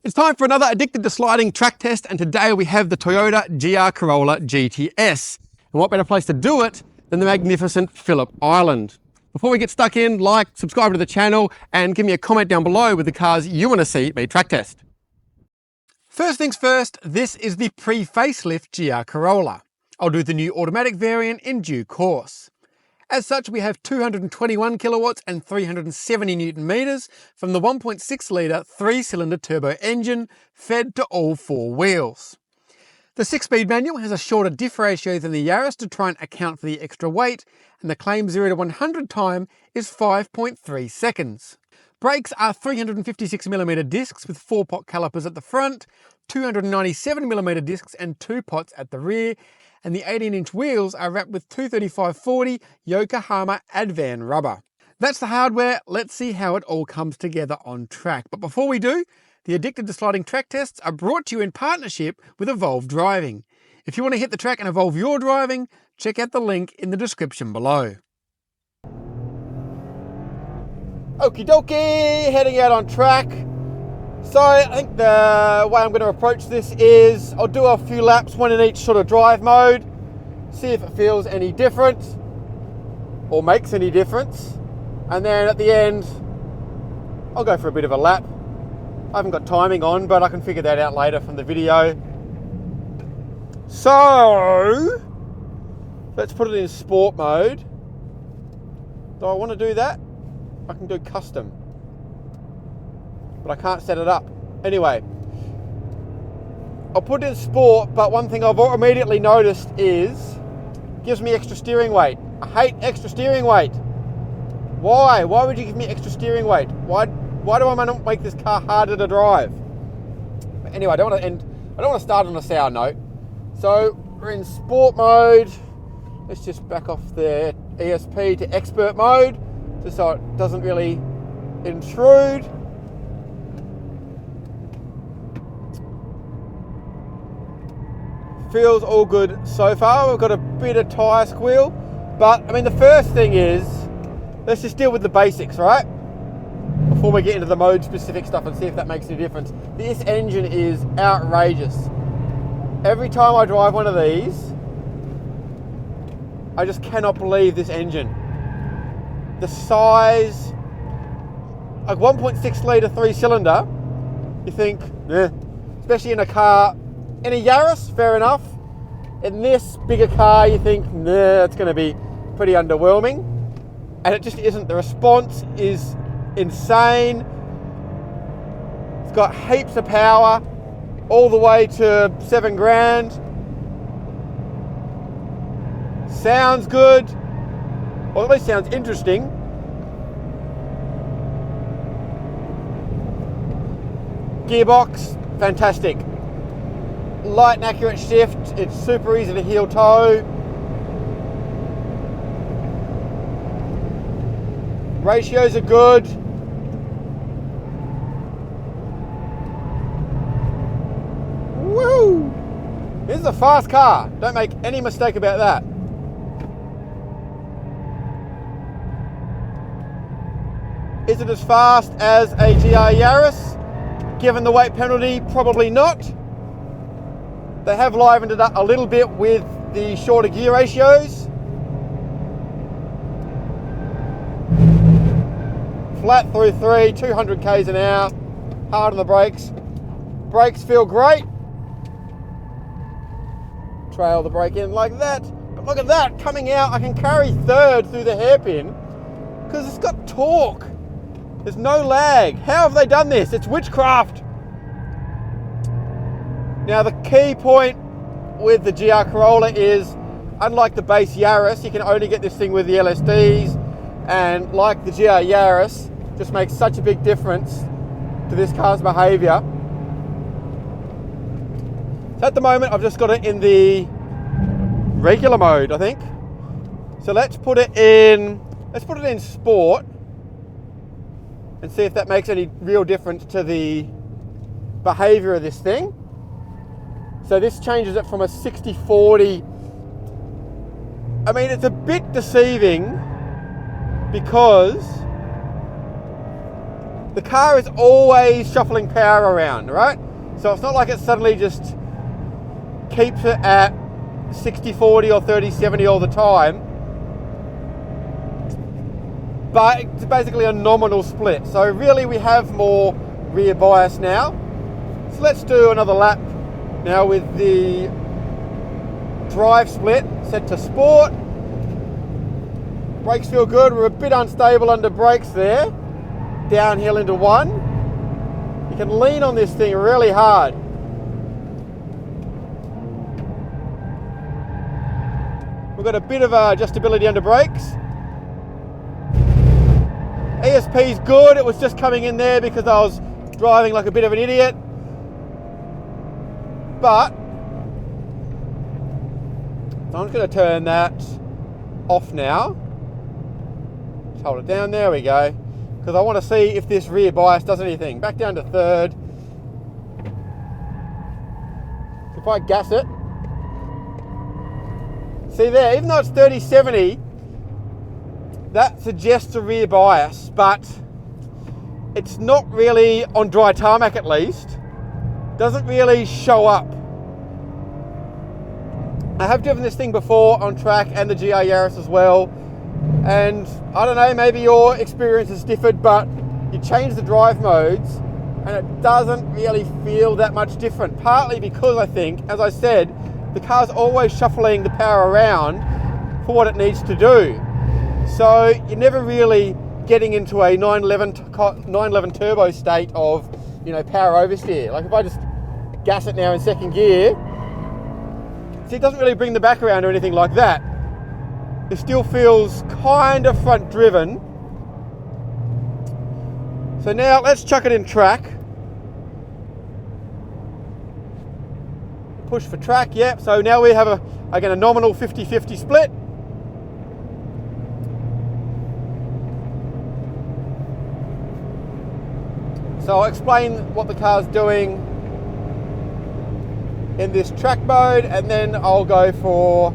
It's time for another Addicted to Sliding track test, and today we have the Toyota GR Corolla GTS. And what better place to do it than the magnificent Phillip Island. Before we get stuck in, like, subscribe to the channel, and give me a comment down below with the cars you want to see me track test. First things first, this is the pre-facelift GR Corolla. I'll do the new automatic variant in due course. As such, we have 221 kilowatts and 370 newton meters from the 1.6 litre 3-cylinder turbo engine fed to all four wheels. The 6-speed manual has a shorter diff ratio than the Yaris to try and account for the extra weight, and the claimed 0 to 100 time is 5.3 seconds. Brakes are 356mm discs with 4-pot calipers at the front, 297mm discs and 2 pots at the rear, and the 18-inch wheels are wrapped with 235/40 Yokohama Advan rubber. That's the hardware. Let's see how it all comes together on track. But before we do, the Addicted to Sliding track tests are brought to you in partnership with Evolve Driving. If you want to hit the track and evolve your driving, check out the link in the description below. Okie dokie, heading out on track. So I think the way I'm going to approach this is I'll do a few laps, one in each sort of drive mode, see if it feels any different or makes any difference, and then at the end I'll go for a bit of a lap. I haven't got timing on, but I can figure that out later from the video. So let's put it in sport mode. Do I want to do that? I can do custom, but I can't set it up. Anyway, I'll put it in sport, but one thing I've immediately noticed is it gives me extra steering weight. I hate extra steering weight. Why? Why would you give me extra steering weight? Why do I want to make this car harder to drive? But anyway, I don't want to start on a sour note. So we're in sport mode. Let's just back off the ESP to expert mode, just so it doesn't really intrude. Feels all good so far. We've got a bit of tyre squeal, but I mean the first thing is, let's just deal with the basics, right? Before we get into the mode specific stuff and see if that makes any difference. This engine is outrageous. Every time I drive one of these, I just cannot believe this engine. The size, like 1.6 litre 3-cylinder, you think, eh. Especially in a car, in a Yaris, fair enough. In this bigger car, you think, nah, it's going to be pretty underwhelming. And it just isn't. The response is insane. It's got heaps of power, all the way to 7 grand. Sounds good, or at least sounds interesting. Gearbox, fantastic. Light and accurate shift, it's super easy to heel toe. Ratios are good. Woo! This is a fast car, don't make any mistake about that. Is it as fast as a GR Yaris? Given the weight penalty, probably not. They have livened it up a little bit with the shorter gear ratios. Flat through 3, 200 k's an hour, hard on the brakes. Brakes feel great. Trail the brake in like that. But look at that, coming out, I can carry third through the hairpin because it's got torque. There's no lag. How have they done this? It's witchcraft. Now the key point with the GR Corolla is, unlike the base Yaris, you can only get this thing with the LSDs, and like the GR Yaris, just makes such a big difference to this car's behaviour. So at the moment I've just got it in the regular mode, I think. So let's put it in sport and see if that makes any real difference to the behaviour of this thing. So this changes it from a 60/40. I mean, it's a bit deceiving because the car is always shuffling power around, right? So it's not like it suddenly just keeps it at 60-40 or 30-70 all the time. But it's basically a nominal split. So really we have more rear bias now. So let's do another lap now with the drive split set to sport. Brakes feel good. We're a bit unstable under brakes there. Downhill into 1. You can lean on this thing really hard. We've got a bit of adjustability under brakes. ESP's good. It was just coming in there because I was driving like a bit of an idiot. But so I'm just going to turn that off now. Just hold it down. There we go. Because I want to see if this rear bias does anything. Back down to 3rd. If I gas it, see there, even though it's 30-70, that suggests a rear bias, but it's not really, on dry tarmac at least, doesn't really show up. I have driven this thing before on track and the GR Yaris as well, and I don't know, maybe your experience has differed, but you change the drive modes and it doesn't really feel that much different, partly because I think, as I said, the car's always shuffling the power around for what it needs to do. So you're never really getting into a 911 turbo state of, you know, power oversteer. Like if I just gas it now in 2nd gear, see, it doesn't really bring the back around or anything like that. It still feels kind of front driven. So now let's chuck it in track. Push for track, yep. So now we have again a nominal 50-50 split. So I'll explain what the car's doing in this track mode, and then I'll go for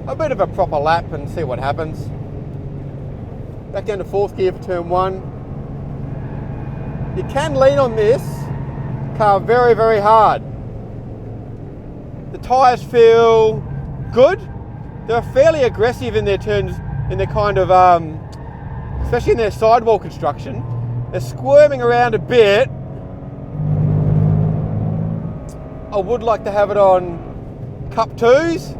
a bit of a proper lap and see what happens. Back down to 4th gear for turn 1. You can lean on this car very, very hard. The tyres feel good. They're fairly aggressive in their turns, in their kind of, especially in their sidewall construction. They're squirming around a bit. I would like to have it on cup 2s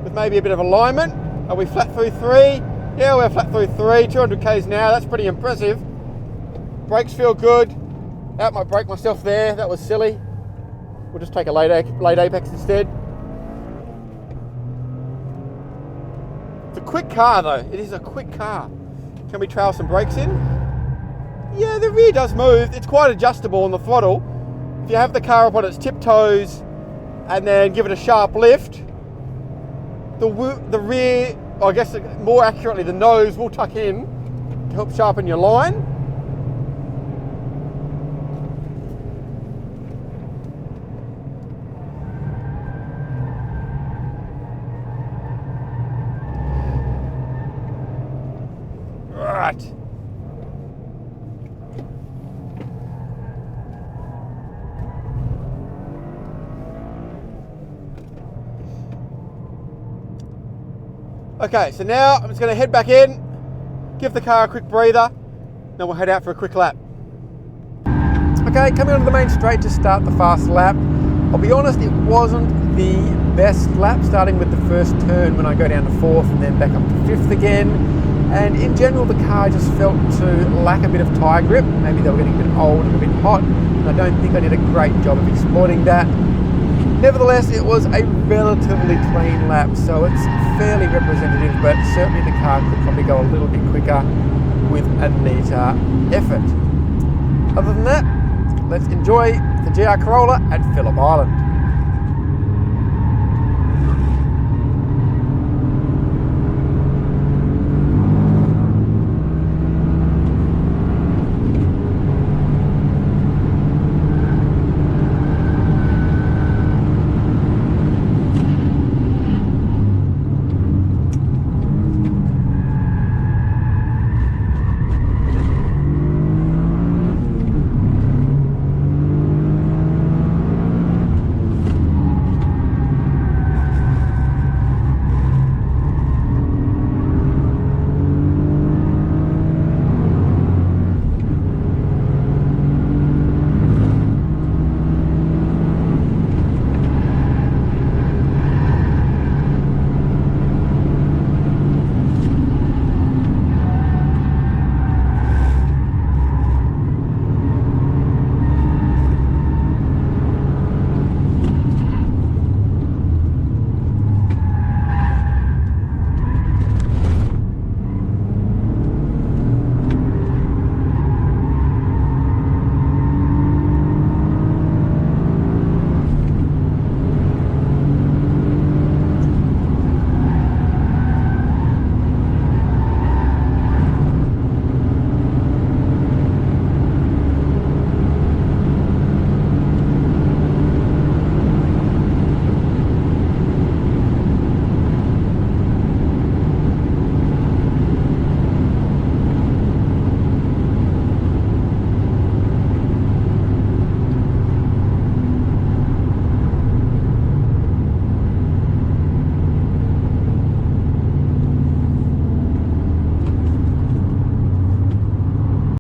with maybe a bit of alignment. Are we flat through 3? Yeah, we're flat through 3, 200 k's now. That's pretty impressive. Brakes feel good. Out might break myself there. That was silly. We'll just take a late apex instead. It's a quick car though. It is a quick car. Can we trail some brakes in? Yeah, the rear does move. It's quite adjustable on the throttle. If you have the car up on its tiptoes and then give it a sharp lift, the rear, or I guess more accurately, the nose will tuck in to help sharpen your line. Right. Okay, so now I'm just going to head back in, give the car a quick breather, then we'll head out for a quick lap. Okay, coming onto the main straight to start the fast lap. I'll be honest, it wasn't the best lap, starting with the first turn when I go down to 4th and then back up to 5th again. And in general, the car just felt to lack a bit of tyre grip. Maybe they were getting a bit old and a bit hot, and I don't think I did a great job of exploiting that. Nevertheless, it was a relatively clean lap, so it's fairly representative, but certainly the car could probably go a little bit quicker with a neater effort. Other than that, let's enjoy the GR Corolla at Phillip Island.